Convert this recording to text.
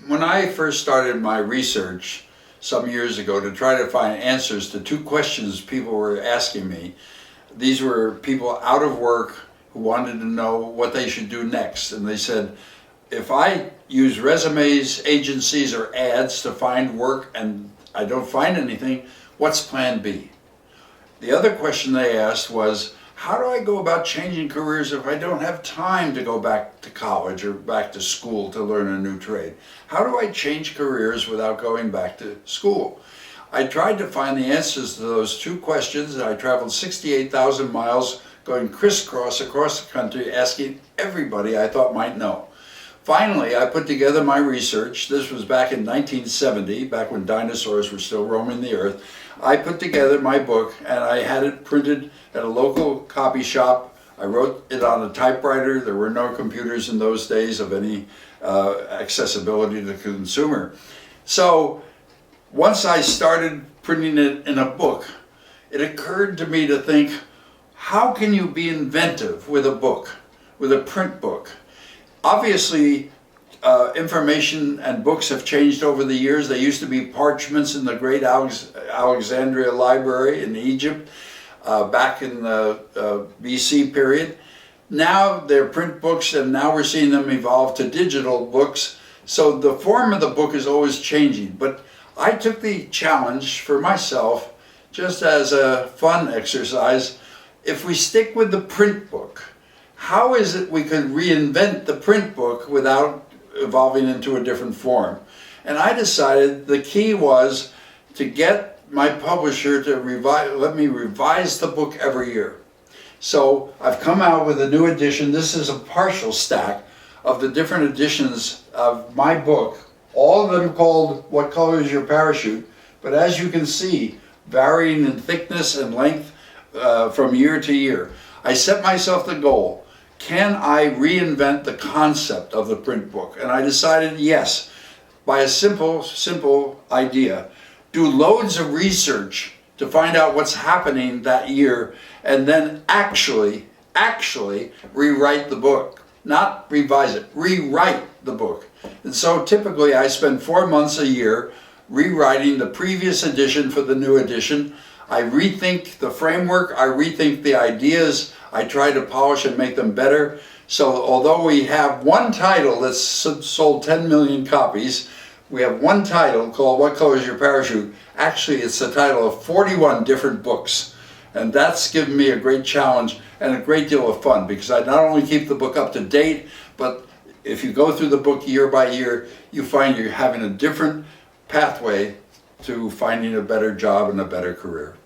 When I first started my research some years ago to try to find answers to two questions people were asking me, these were people out of work who wanted to know what they should do next. And they said, if I use resumes, agencies, or ads to find work and I don't find anything, what's plan B? The other question they asked was, how do I go about changing careers if I don't have time to go back to college or back to school to learn a new trade? How do I change careers without going back to school? I tried to find the answers to those two questions, and I traveled 68,000 miles going crisscross across the country asking everybody I thought might know. Finally, I put together my research. This was back in 1970, back when dinosaurs were still roaming the earth. I put together my book and I had it printed at a local copy shop. I wrote it on a typewriter. There were no computers in those days of any accessibility to the consumer. So once I started printing it in a book, it occurred to me to think, how can you be inventive with a book, with a print book? Obviously, information and books have changed over the years. They used to be parchments in the great Alexandria Library in Egypt back in the BC period. Now they're print books, and now we're seeing them evolve to digital books. So the form of the book is always changing. But I took the challenge for myself, just as a fun exercise. If we stick with the print book, how is it we could reinvent the print book without evolving into a different form? And I decided the key was to get my publisher to let me revise the book every year. So I've come out with a new edition. This is a partial stack of the different editions of my book, all of them called What Color Is Your Parachute? But as you can see, varying in thickness and length from year to year. I set myself the goal, can I reinvent the concept of the print book? And I decided yes, by a simple idea. Do loads of research to find out what's happening that year, and then actually rewrite the book. Not revise it, rewrite the book. And so typically I spend 4 months a year rewriting the previous edition for the new edition. I rethink the framework, I rethink the ideas, I try to polish and make them better. So although we have one title that's sold 10 million copies, we have one title called What Color Is Your Parachute? Actually, it's the title of 41 different books. And that's given me a great challenge and a great deal of fun, because I not only keep the book up to date, but if you go through the book year by year, you find you're having a different pathway to finding a better job and a better career.